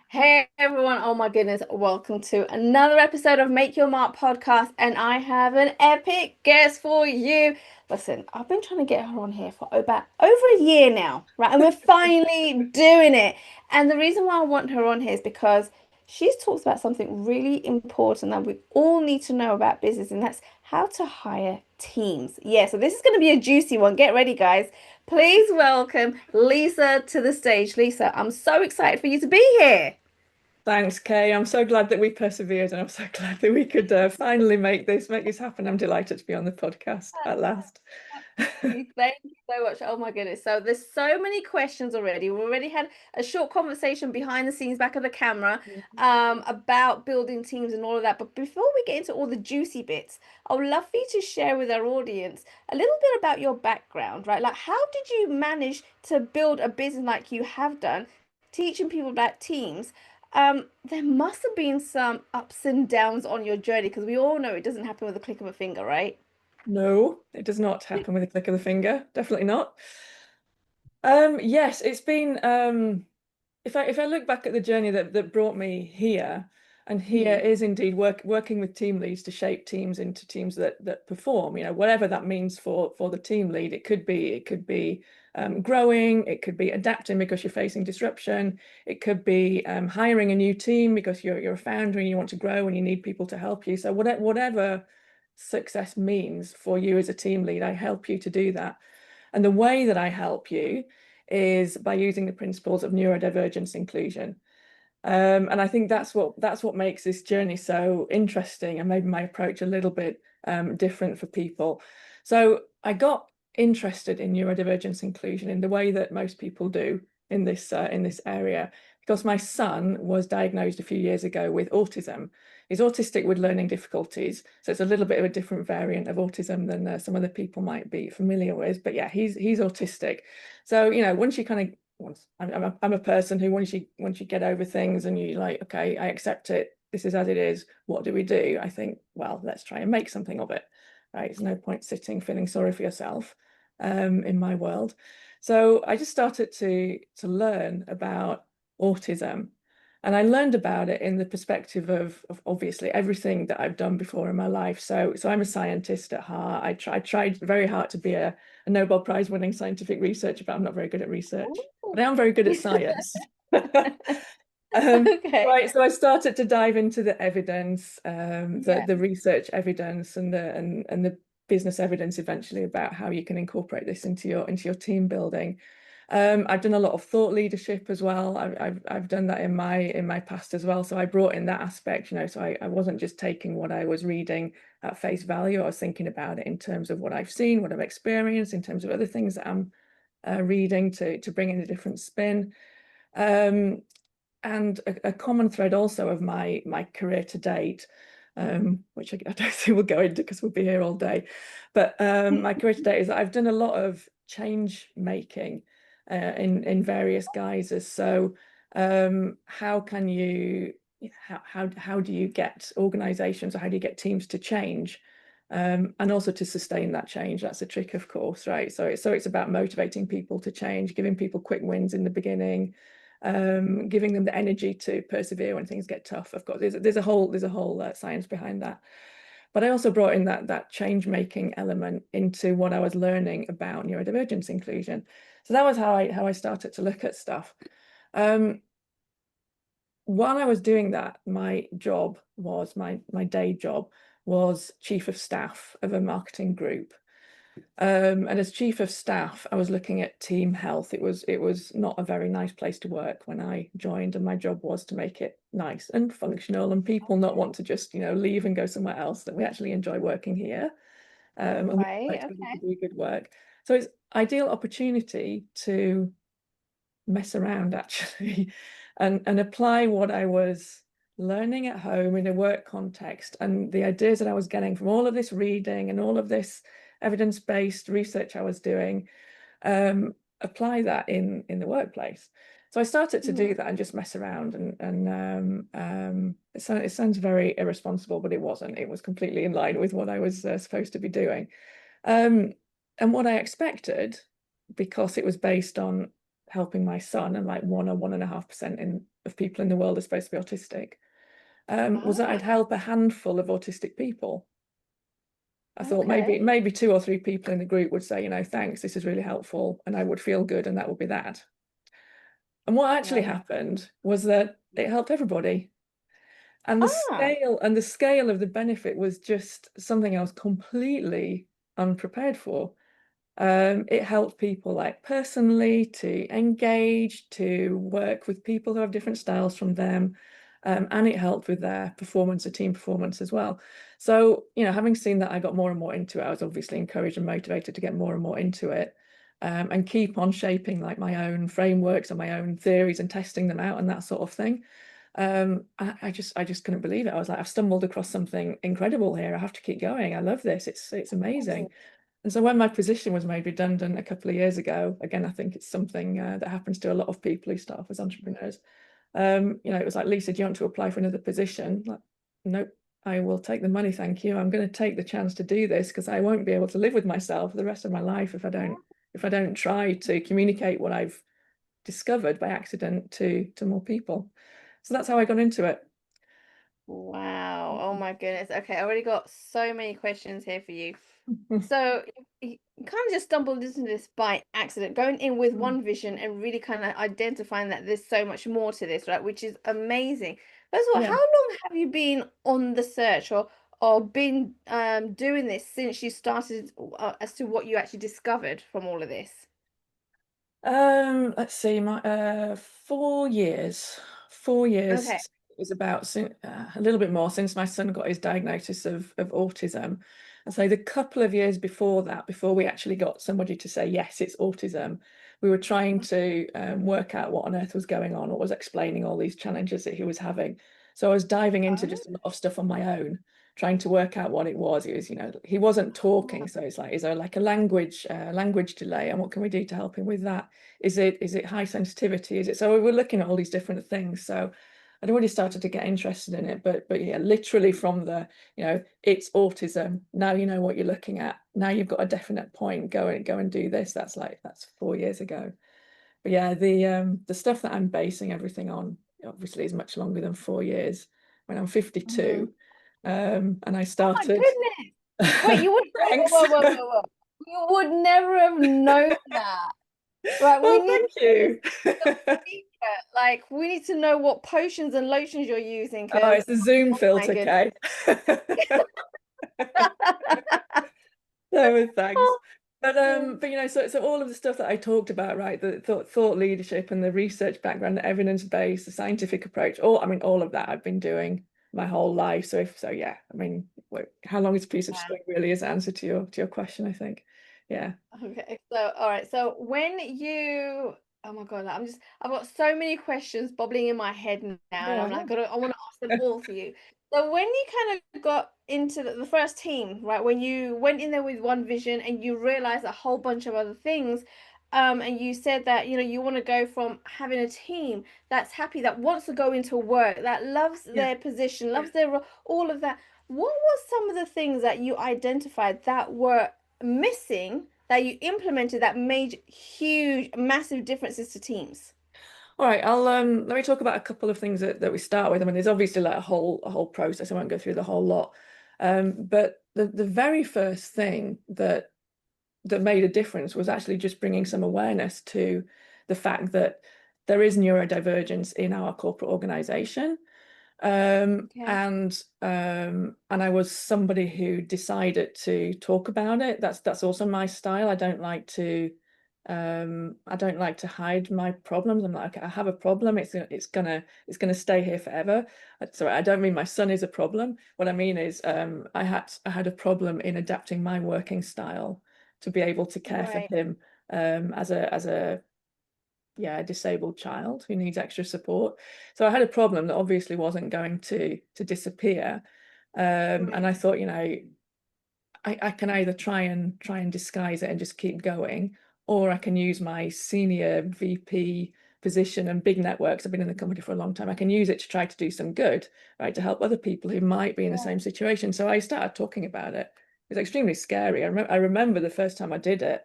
Hey everyone, oh my goodness, welcome to another episode of Make Your Mark podcast. And I have an epic guest for you. Listen, I've been trying to get her on here for about over a year now, right? And we're finally doing it. And the reason why I want her on here is because she's talked about something really important that we all need to know about business, and that's how to hire teams. Yeah, so this is going to be a juicy one. Get ready, guys. Please welcome Lisa to the stage. Lisa, I'm so excited for you to be here. Thanks, Kay. I'm so glad that we persevered, and I'm so glad that we could finally make this happen. I'm delighted to be on the podcast at last. Thank you so much. Oh my goodness. So there's so many questions already. We already had a short conversation behind the scenes, back of the camera, about building teams and all of that. But before we get into all the juicy bits, I would love for you to share with our audience a little bit about your background, right? Like, how did you manage to build a business like you have done, teaching people about teams? There must have been some ups and downs on your journey because we all know it doesn't happen with a click of a finger, right? No, it does not happen with a click of the finger. Definitely not. Yes, it's been if I look back at the journey that brought me here, and here Mhm. is indeed working with team leads to shape teams into teams that perform, whatever that means for the team lead. It could be growing, it could be adapting because you're facing disruption, it could be hiring a new team because you're a founder and you want to grow and you need people to help you. So whatever success means for you as a team lead, I help you to do that. And the way that I help you is by using the principles of neurodivergence inclusion. And I think that's what makes this journey so interesting, and maybe my approach a little bit different for people. So I got interested in neurodivergence inclusion in the way that most people do in this area, because my son was diagnosed a few years ago with autism. He's autistic with learning difficulties, so it's a little bit of a different variant of autism than some other people might be familiar with. But yeah, he's autistic. So once you kind of once I'm a person who once you get over things and you like, okay, I accept it, this is as it is, what do we do? I think, well, let's try and make something of it, right? There's no point sitting feeling sorry for yourself in my world. So I just started to learn about autism, and I learned about it in the perspective of obviously everything that I've done before in my life. So I'm a scientist at heart. I tried very hard to be a Nobel Prize winning scientific researcher, but I'm not very good at research. But I am very good at science. Okay. Right, so I started to dive into the evidence, the Yeah. the research evidence, and the business evidence eventually about how you can incorporate this into your team building. I've done a lot of thought leadership as well. I've done that in my past as well. So I brought in that aspect, so I wasn't just taking what I was reading at face value. I was thinking about it in terms of what I've seen, what I've experienced, in terms of other things that I'm reading to bring in a different spin. Um, and a common thread also of my career to date, which I don't think we'll go into because we'll be here all day. But my career to date is that I've done a lot of change making in various guises. So how can you how do you get organizations, or how do you get teams to change? And also to sustain that change. That's a trick, of course, right? So it's about motivating people to change, giving people quick wins in the beginning, giving them the energy to persevere when things get tough. Of course, there's a whole science behind that. But I also brought in that change making element into what I was learning about neurodivergence inclusion. So that was how I started to look at stuff. Um, while I was doing that, my day job was chief of staff of a marketing group. And as chief of staff, I was looking at team health. It was not a very nice place to work when I joined, and my job was to make it nice and functional, and people not want to just leave and go somewhere else. That we actually enjoy working here, and we Right. like to Okay. do good work. So it's ideal opportunity to mess around actually, and apply what I was learning at home in a work context, and the ideas that I was getting from all of this reading and all of this evidence-based research I was doing, apply that in the workplace. So I started to do Mhm. that and just mess around, it sounds very irresponsible, but it wasn't. It was completely in line with what I was supposed to be doing. Um, and what I expected, because it was based on helping my son and like 1 or 1.5% in of people in the world are supposed to be autistic, was that Ah, I'd help a handful of autistic people. I thought okay. maybe 2 or 3 people in the group would say, thanks, this is really helpful, and I would feel good, and that would be that. And what actually Wow. happened was that it helped everybody. And Ah, the scale of the benefit was just something I was completely unprepared for. It helped people like personally to engage, to work with people who have different styles from them. And it helped with their performance, the team performance as well. So, having seen that, I got more and more into it. I was obviously encouraged and motivated to get more and more into it, and keep on shaping like my own frameworks and my own theories and testing them out and that sort of thing. I just couldn't believe it. I was like, I've stumbled across something incredible here. I have to keep going. I love this. It's amazing. And so when my position was made redundant a couple of years ago, again, I think it's something that happens to a lot of people who start off as entrepreneurs. It was like, Lisa, do you want to apply for another position? Like, nope, I will take the money, thank you. I'm going to take the chance to do this because I won't be able to live with myself for the rest of my life if I don't try to communicate what I've discovered by accident to more people. So that's how I got into it. wow. Oh my goodness. Okay, I already got so many questions here for you. So you kind of just stumbled into this by accident, going in with one vision and really kind of identifying that there's so much more to this, right? Which is amazing. First of all, how Yeah. long have you been on the search or been doing this since you started as to what you actually discovered from all of this? Let's see, my 4 years. 4 years Okay. is about a little bit more since my son got his diagnosis of autism. And so the couple of years before that, before we actually got somebody to say, yes, it's autism, we were trying to work out what on earth was going on, or was explaining all these challenges that he was having. So I was diving into Oh, just a lot of stuff on my own, trying to work out what it was. It was, he wasn't talking. So it's like, is there like a language delay? And what can we do to help him with that? Is it high sensitivity? So we were looking at all these different things. So I'd already started to get interested in it, but yeah, literally from the, it's autism. Now you know what you're looking at. Now you've got a definite point. Go and do this. That's 4 years ago. But yeah, the stuff that I'm basing everything on obviously is much longer than 4 years. When I'm mhm. 52, and I Oh my started. goodness. Wait, you would whoa, Thanks. whoa, whoa, whoa, whoa. You would never have known that. Right, we Oh, need thank you. like we need to know what potions and lotions you're using Oh, because it's the Zoom oh my filter, goodness. Kay. No, thanks. Oh, But so all of the stuff that I talked about, right? The thought leadership and the research background, the evidence-based, the scientific approach, all of that I've been doing my whole life. Yeah, I mean, how long is a piece of wow. string really is the answer to your question, I think. Yeah. Okay, so all right, so when you oh my God, I've got so many questions bubbling in my head now, and Go I'm like, ahead. I want to ask them all for you. So when you kind of got into the first team, right, when you went in there with one vision and you realized a whole bunch of other things, and you said that you want to go from having a team that's happy, that wants to go into work, that loves Yeah. their position, loves their all of that. What was some of the things that you identified that were missing that you implemented that made huge, massive differences to teams? All right, I'll let me talk about a couple of things that we start with. I mean, there's obviously like a whole process. I won't go through the whole lot. But the very first thing that made a difference was actually just bringing some awareness to the fact that there is neurodivergence in our corporate organization. Okay. And I was somebody who decided to talk about it. That's also my style. I don't like to hide my problems. I'm like, okay, I have a problem. It's gonna stay here forever. So I don't mean my son is a problem. What I mean is I had a problem in adapting my working style to be able to care for Right. him as a disabled child who needs extra support. So I had a problem that obviously wasn't going to disappear. And Right. I thought, I can either try and disguise it and just keep going, or I can use my senior VP position and big networks. I've been in the company for a long time. I can use it to try to do some good, right, to help other people who might be in the same situation. So I started talking about it. It was extremely scary. I remember the first time I did it.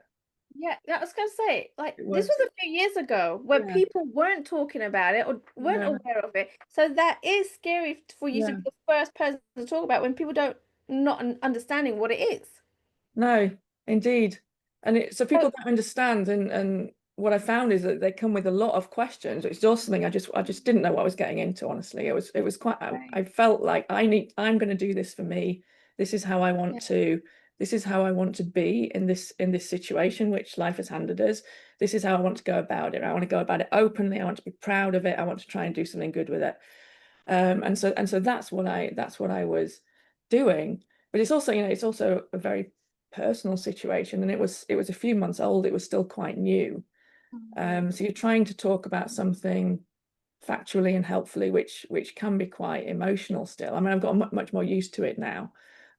Yeah, I was gonna say, like, It this was, was a few years ago when yeah, people weren't talking about it or weren't yeah, aware of it. So that is scary for you to yeah. be the first person to talk about when people don't not understanding what it is. No, indeed. And so So, people don't understand, and what I found is that they come with a lot of questions, which is also something I just didn't know what I was getting into, honestly. It was quite right. I felt like I'm going to do this for me. This is how I Yeah. want to this is how I want to be in this situation which life has handed us. This is how I want to go about it. I want to go about it openly. I want to be proud of it. I want to try and do something good with it. And so that's what I was doing. But it's also, it's also a very personal situation, and it was a few months old. It was still quite new. Mhm. So you're trying to talk about something factually and helpfully, which can be quite emotional still. I mean, I've got much more used to it now.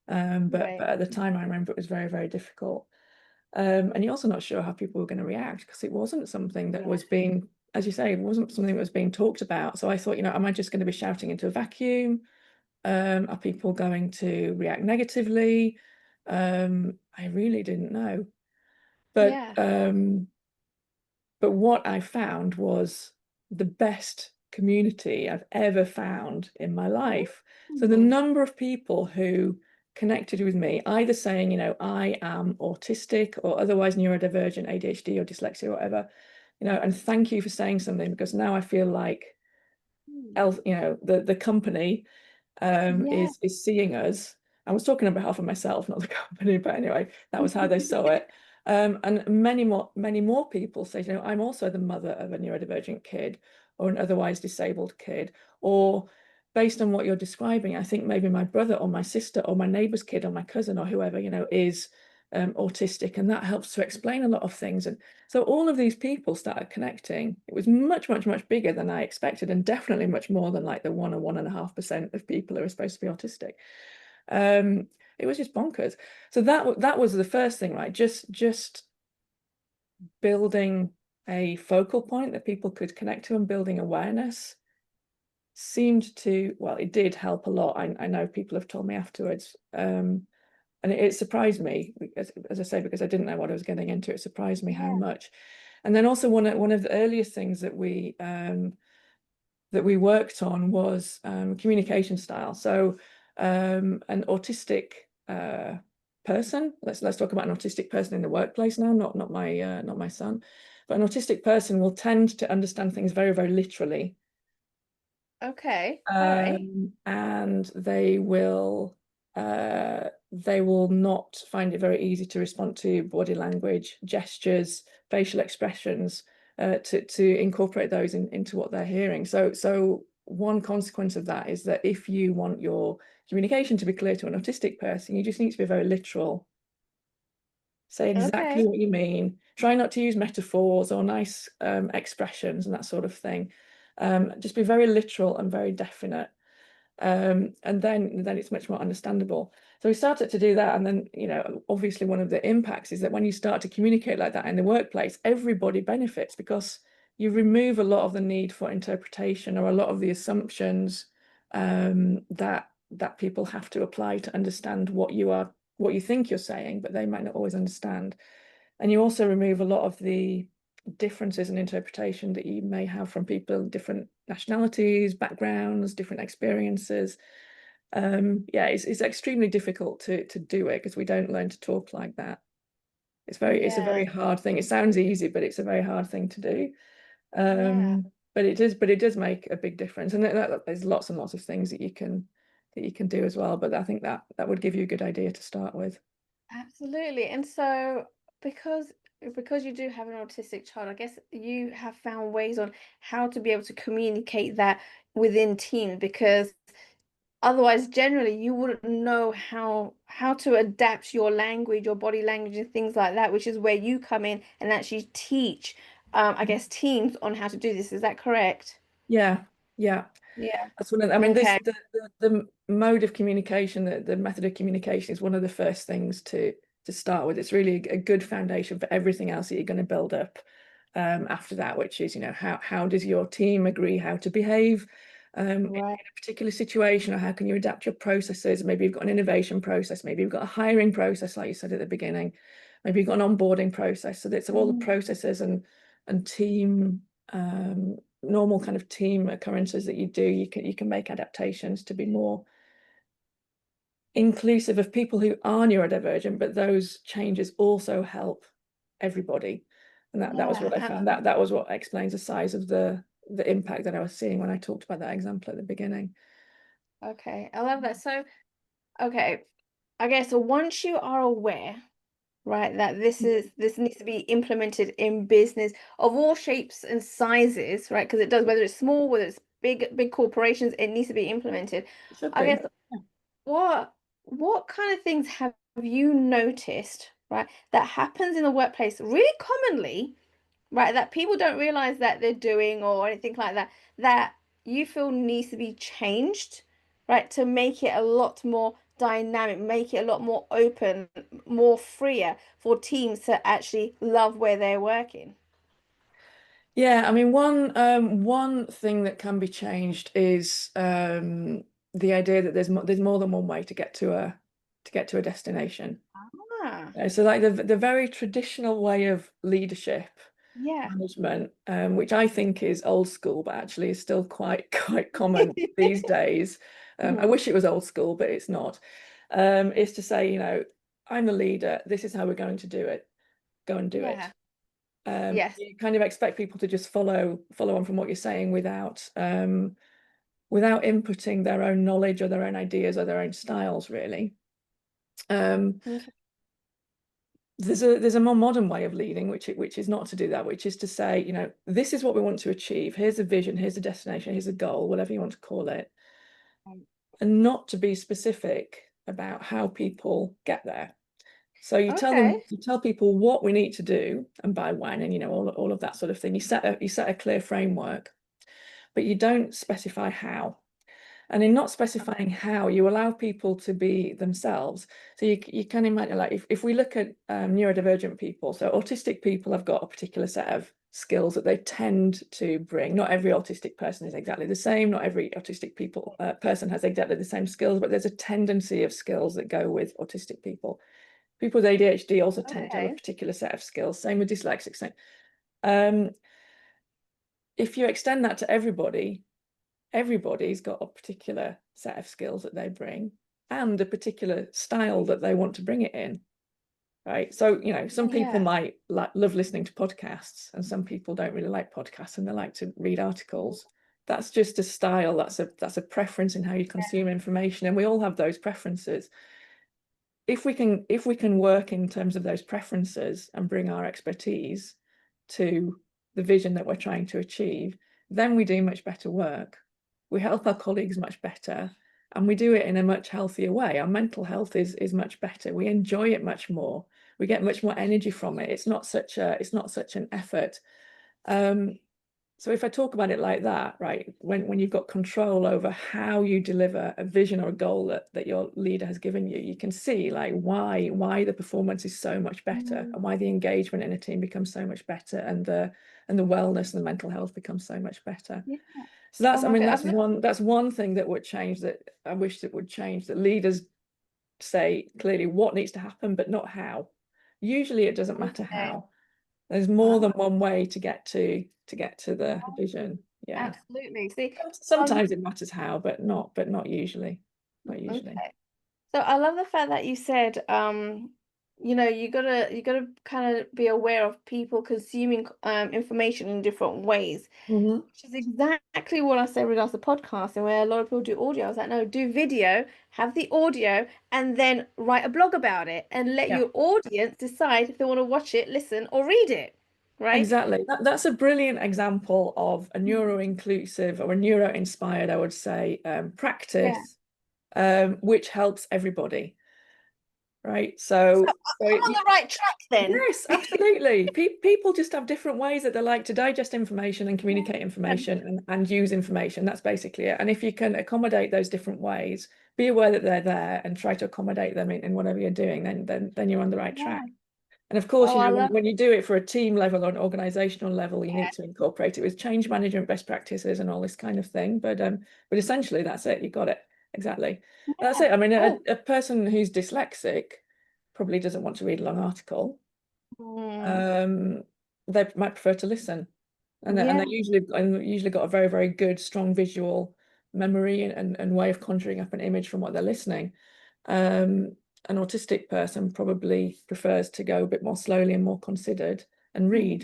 But Right. at the time, I remember it was very, very difficult. And you're also not sure how people were going to react, because it wasn't something that Yeah. was being, as you say, it wasn't something that was being talked about. So I thought, am I just going to be shouting into a vacuum? Are people going to react negatively? I really didn't know. But Yeah. um, but what I found was the best community I've ever found in my life. So the Mhm. number of people who connected with me, either saying, I am autistic or otherwise neurodivergent, ADHD or dyslexia or whatever, and thank you for saying something, because now I feel like Mm. else, the company Yeah. is seeing us. I was talking on behalf of myself, not the company, but anyway, that was how they saw it. And many more people say, I'm also the mother of a neurodivergent kid or an otherwise disabled kid, or based on what you're describing, I think maybe my brother or my sister or my neighbor's kid or my cousin or whoever, is autistic, and that helps to explain a lot of things. And so all of these people started connecting. It was much, much, much bigger than I expected, and definitely much more than like the 1 or 1.5% of people who are supposed to be autistic. It was just bonkers. So that was the first thing, right? Just building a focal point that people could connect to and building awareness seemed to, well, it did help a lot. I know people have told me afterwards. And it surprised me, as I say, because I didn't know what I was getting into. It surprised me how Yeah. much. And then also one of the earliest things that we worked on was communication style. So an autistic person. Let's talk about an autistic person in the workplace now, not my son, but an autistic person will tend to understand things very, very literally. Okay. All right. And they will not find it very easy to respond to body language, gestures, facial expressions, to incorporate those into what they're hearing. So one consequence of that is that if you want your communication to be clear to an autistic person, you just need to be very literal. Say exactly Okay. what you mean. Try not to use metaphors or nice expressions and that sort of thing. Just be very literal and very definite. And then it's much more understandable. So we started to do that, and then obviously one of the impacts is that when you start to communicate like that in the workplace, everybody benefits, because you remove a lot of the need for interpretation or a lot of the assumptions that people have to apply to understand what you think you're saying, but they might not always understand. And you also remove a lot of the differences in interpretation that you may have from people, different nationalities, backgrounds, different experiences. Yeah, it's extremely difficult to do it, because we don't learn to talk like that. It's a Yeah. very hard thing. It sounds easy, but it's a very hard thing to do. Yeah. But it does make a big difference. And there's lots and lots of things that you can do as well. But I think that would give you a good idea to start with. Absolutely. And so because because you do have an autistic child, I guess you have found ways on how to be able to communicate that within teams, because otherwise generally you wouldn't know how to adapt your language, your body language and things like that, which is where you come in and actually teach I guess teams on how to do this. Is that correct? Yeah, yeah. Yeah. That's one of I mean, this Okay. the mode of communication, the method of communication is one of the first things to start with. It's really a good foundation for everything else that you're going to build up after that, which is, how does your team agree how to behave in Right. a particular situation, or how can you adapt your processes? Maybe you've got an innovation process, maybe you've got a hiring process, like you said at the beginning. Maybe you've got an onboarding process. So that's all the Mm. processes and team normal kind of team occurrences that you do. You can make adaptations to be more inclusive of people who are neurodivergent, but those changes also help everybody. And that was what I found. That was what explains the size of the impact that I was seeing when I talked about that example at the beginning. Okay, I love that. So, okay, I guess so once you are aware, right, that this needs to be implemented in business of all shapes and sizes, right? Because it does, whether it's small, whether it's big corporations, it needs to be implemented. It should I be. guess what kind of things have you noticed, right, that happens in the workplace really commonly, right, that people don't realize that they're doing or anything like that, that you feel needs to be changed, right, to make it a lot more dynamic, make it a lot more open, more freer for teams to actually love where they're working? Yeah, I mean, one thing that can be changed is the idea that there's more than one way to get to a destination. Ah, So like the very traditional way of leadership yeah. management, which I think is old school, but actually is still quite common these days. I Mhm. wish it was old school, but it's not. Is to say, I'm the leader. This is how we're going to do it. Go and do it. Yeah. Yes. You kind of expect people to just follow on from what you're saying without inputting their own knowledge or their own ideas or their own styles, really. Okay. There's a more modern way of leading, which is not to do that, which is to say, this is what we want to achieve. Here's a vision, here's a destination, here's a goal, whatever you want to call it, and not to be specific about how people get there. So you Okay. tell people what we need to do and by when, and all of that sort of thing. You set a clear framework, but you don't specify how. And in not specifying how, you allow people to be themselves. So you can imagine, like, if we look at neurodivergent people, so autistic people have got a particular set of skills that they tend to bring. Not every autistic person is exactly the same. Not every autistic person has exactly the same skills, but there's a tendency of skills that go with autistic people. People with ADHD also tend to have a Okay. particular set of skills. Same with dyslexics. Um, if you extend that to everybody's got a particular set of skills that they bring and a particular style that they want to bring it in, right? So, some people Yeah. might love listening to podcasts, and some people don't really like podcasts and they like to read articles. That's just a style. That's a preference in how you consume information, and we all have those preferences. If we can work in terms of those preferences and bring our expertise to the vision that we're trying to achieve, then we do much better work. We help our colleagues much better, and we do it in a much healthier way. Our mental health is much better. We enjoy it much more. We get much more energy from it. It's not such an effort. So if I talk about it like that, right, when you've got control over how you deliver a vision or a goal that your leader has given you, you can see like why the performance is so much better, and why the engagement in a team becomes so much better, and the wellness and the mental health becomes so much better. Yeah. So Oh I my mean, God. that's one thing that would change, that I wish that would change, that leaders say clearly what needs to happen, but not how. Usually it doesn't matter Okay. how. There's more than one way to get to the vision. Yeah. Absolutely. See, Sometimes it matters how, but not usually. Not usually. okay. So I love the fact that you said, you gotta kind of be aware of people consuming information in different ways, Mhm. which is exactly what I said with regards to podcasting, where a lot of people do audio. I was like, no, do video, have the audio, and then write a blog about it, and let Yeah, your audience decide if they want to watch it, listen, or read it, right? exactly. That's a brilliant example of a neuro-inclusive or a neuro-inspired, I would say, Yeah. practice, which helps everybody, right? So So, I'm on the right track then. yes, absolutely. People just have different ways that they like to digest information and communicate information and use information. That's basically it. And if you can accommodate those different ways, be aware that they're there and try to accommodate them in whatever you're doing, then you're on the right track. Yeah. And of course, Oh, I love when you do it for a team level or an organizational level, you it. need to incorporate it with change management best practices and all this kind of thing. But essentially that's it. You got it. Exactly. That's Yeah. it. I mean, Oh, a person who's dyslexic probably doesn't want to read a long article. Mm. um, they might prefer to listen, and they Yeah. usually got a very, very good, strong visual memory and way of conjuring up an image from what they're listening. An autistic person probably prefers to go a bit more slowly and more considered and read.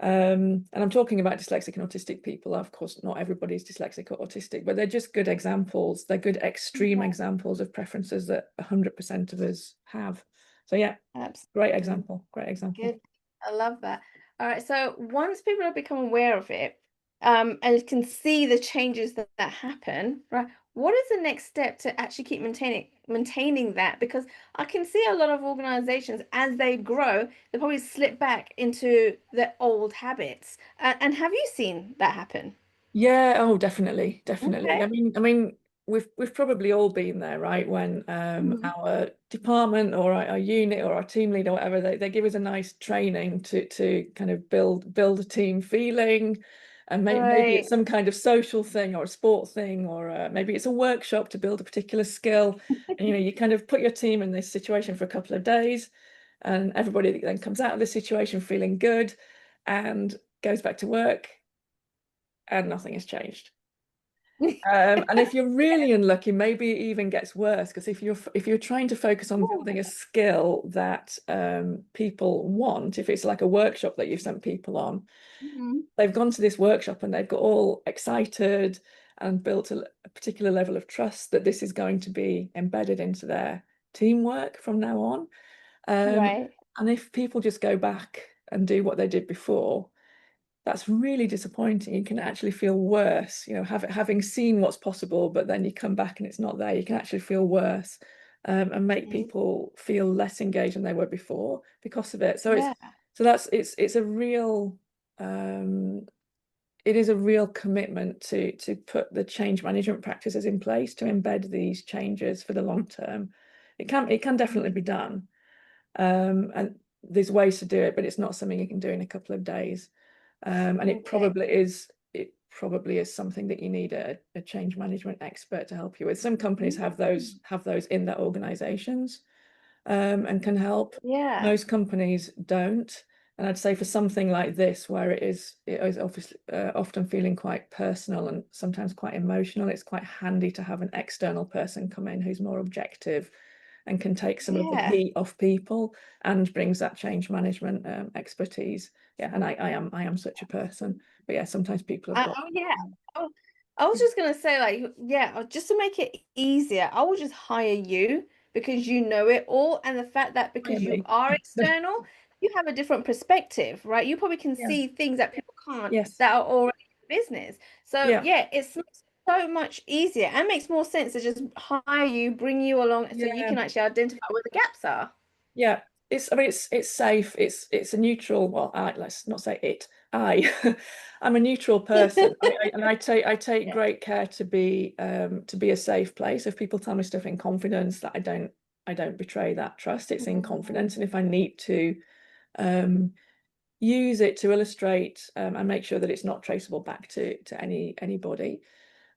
Mm. And I'm talking about dyslexic and autistic people. Of course, not everybody's dyslexic or autistic, but they're just good examples. They're good extreme Yeah, examples of preferences that 100% of us have. So yeah, great absolutely. example. Great example. Good. I love that. All right. So once people have become aware of it, and can see the changes that happen, right? What is the next step to actually keep maintaining that? Because I can see a lot of organizations as they grow, they probably slip back into their old habits. And have you seen that happen? Yeah, oh, definitely, definitely. Okay. I mean, we've probably all been there, right? When Mhm. our department or our unit or our team lead or whatever, they give us a nice training to kind of build a team feeling, and maybe it's Right. some kind of social thing or a sport thing, or maybe it's a workshop to build a particular skill. And you kind of put your team in this situation for a couple of days, and everybody then comes out of the situation feeling good and goes back to work and nothing has changed. And if you're really unlucky, maybe it even gets worse, because if you're trying to focus on building a skill that people want, if it's like a workshop that you've sent people on, Mhm. they've gone to this workshop and they've got all excited and built a particular level of trust that this is going to be embedded into their teamwork from now on. Right. And if people just go back and do what they did before, that's really disappointing. You can actually feel worse, having seen what's possible, but then you come back and it's not there. You can actually feel worse, and make Mhm. people feel less engaged than they were before because of it. So Yeah. it's a real um, it is a real commitment to put the change management practices in place to embed these changes for the long term. It can definitely be done, and there's ways to do it, but it's not something you can do in a couple of days. And Okay. it probably is something that you need a change management expert to help you with. Some companies have Mm. those in their organizations, and can help. Yeah. Most companies don't. And I'd say for something like this, where it is obviously often feeling quite personal and sometimes quite emotional, it's quite handy to have an external person come in who's more objective and can take some of the Yeah. heat off people and brings that change management expertise. Yeah, and I am such a person. But yeah, sometimes people have got. Oh yeah. Oh, I was just gonna say, like, yeah, just to make it easier, I will just hire you because you know it all, and the fact that Hire because you me. are external, you have a different perspective, right? You probably can Yeah. see things that people can't Yes. that are already in business. So Yeah. yeah, it's so much easier and makes more sense to just hire you, bring you along, so you Yeah. can actually identify where the gaps are. Yeah, I mean it's safe. It's a neutral. Well, let's not say it. I, I'm a neutral person. And I take great care to be a safe place. If people tell me stuff in confidence, that I don't betray that trust. It's in confidence, and if I need to um, use it to illustrate and make sure that it's not traceable back to anybody.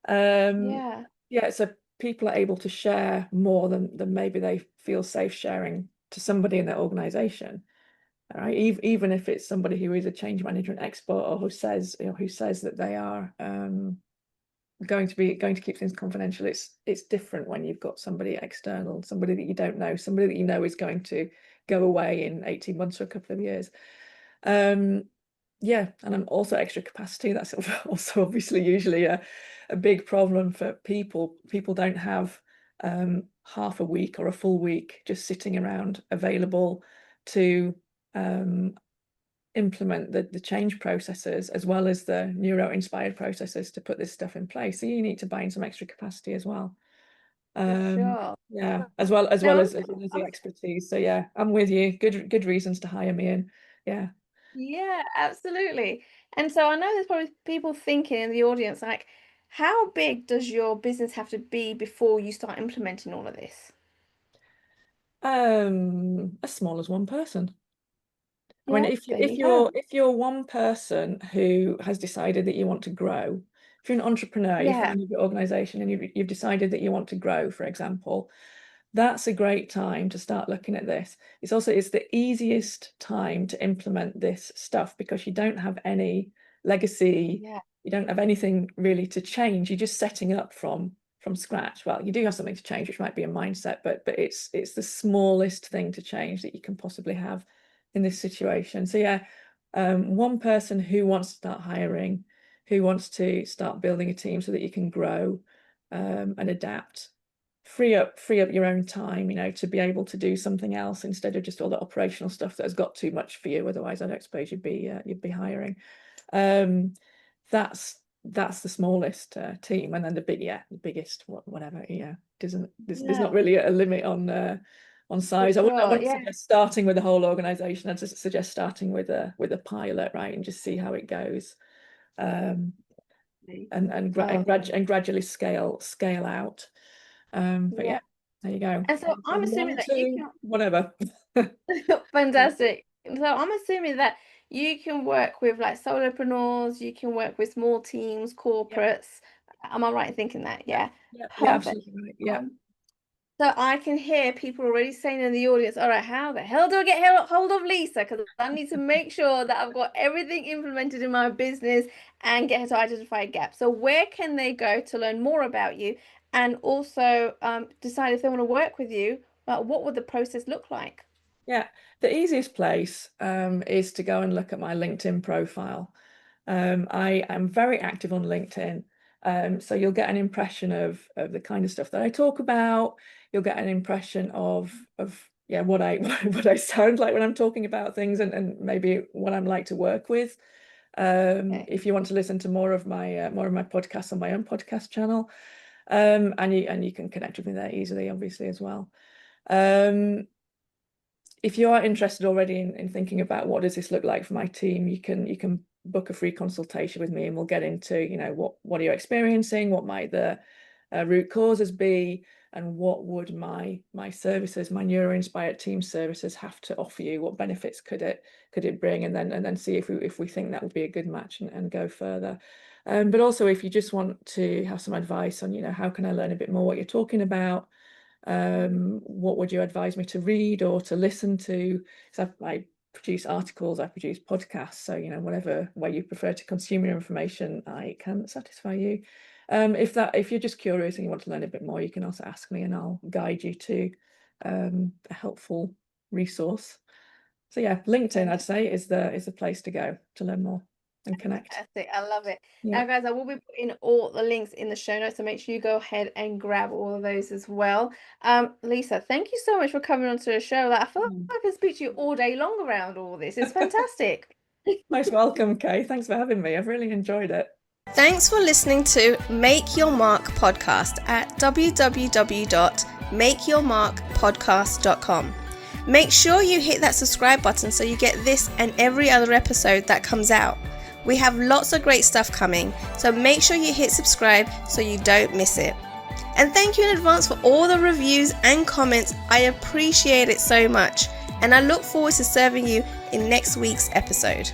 Um, Yeah. yeah, so people are able to share more than maybe they feel safe sharing to somebody in their organization. All right, even if it's somebody who is a change management expert or who says that they are going to keep things confidential. It's different when you've got somebody external, somebody that you don't know, somebody that you know is going to go away in 18 months or a couple of years. Um, yeah, and I'm also extra capacity. That's also obviously usually a big problem for people. People don't have half a week or a full week just sitting around available to um, implement the change processes as well as the neuro-inspired processes to put this stuff in place. So you need to buy in some extra capacity as well. For Um, sure. yeah, as well Now, as the expertise. So yeah, I'm with you. Good reasons to hire me in. Yeah. yeah, absolutely. And so I know there's probably people thinking in the audience, like, how big does your business have to be before you start implementing all of this? As small as one person. I mean, Yeah, there you go. if you're one person who has decided that you want to grow, if you're an entrepreneur, you're Yeah. founded your organization and you've decided that you want to grow, for example, that's a great time to start looking at this. It's the easiest time to implement this stuff because you don't have any legacy. Yeah. You don't have anything really to change. You're just setting up from scratch. Well, you do have something to change, which might be a mindset, but it's the smallest thing to change that you can possibly have in this situation. So yeah, one person who wants to start hiring, who wants to start building a team so that you can grow and adapt, free up your own time, to be able to do something else instead of just all the operational stuff that has got too much for you. Otherwise, I don't suppose you'd be hiring. That's the smallest team, and then the biggest, whatever. There's not really a limit on size. I wouldn't suggest starting with the whole organization. I'd just suggest starting with a pilot, right, and just see how it goes, and gradually scale out. But yeah, there you go. And so I'm assuming that you can whatever. Fantastic. So I'm assuming that you can work with like solopreneurs, you can work with small teams, corporates. Am I right in thinking that? Yeah. Yeah, Perfect. absolutely right. Yeah. So I can hear people already saying in the audience, all right, how the hell do I get hold of Lisa? Because I need to make sure that I've got everything implemented in my business and get her to identify gaps. So where can they go to learn more about you and also decide if they want to work with you? What would the process look like? Yeah, the easiest place is to go and look at my LinkedIn profile. I am very active on LinkedIn. So you'll get an impression of the kind of stuff that I talk about. You'll get an impression of what I sound like when I'm talking about things, and maybe what I'm like to work with. If you want to listen to more of my podcasts on my own podcast channel, and you can connect with me there easily, obviously, as well. If you are interested already in thinking about what does this look like for my team, you can book a free consultation with me, and we'll get into what are you experiencing, what might the root causes be, and what would my services, my Neuro-Inspired team services, have to offer you, what benefits could it bring, and then see if we think that would be a good match and go further. But also, if you just want to have some advice on how can I learn a bit more what you're talking about, what would you advise me to read or to listen to? So I produce articles, I produce podcasts, so whatever way you prefer to consume your information, I can satisfy you. If you're just curious and you want to learn a bit more, you can also ask me and I'll guide you to a helpful resource. So yeah, LinkedIn, I'd say, is the place to go to learn more and connect. Fantastic. I love it. Yeah. Now, guys, I will be putting all the links in the show notes, so make sure you go ahead and grab all of those as well. Lisa, thank you so much for coming onto the show. I feel like I can speak to you all day long around all this. It's fantastic. Most welcome, Kay. Thanks for having me. I've really enjoyed it. Thanks for listening to Make Your Mark podcast at www.makeyourmarkpodcast.com. Make sure you hit that subscribe button so you get this and every other episode that comes out. We have lots of great stuff coming, so make sure you hit subscribe so you don't miss it. And thank you in advance for all the reviews and comments. I appreciate it so much, and I look forward to serving you in next week's episode.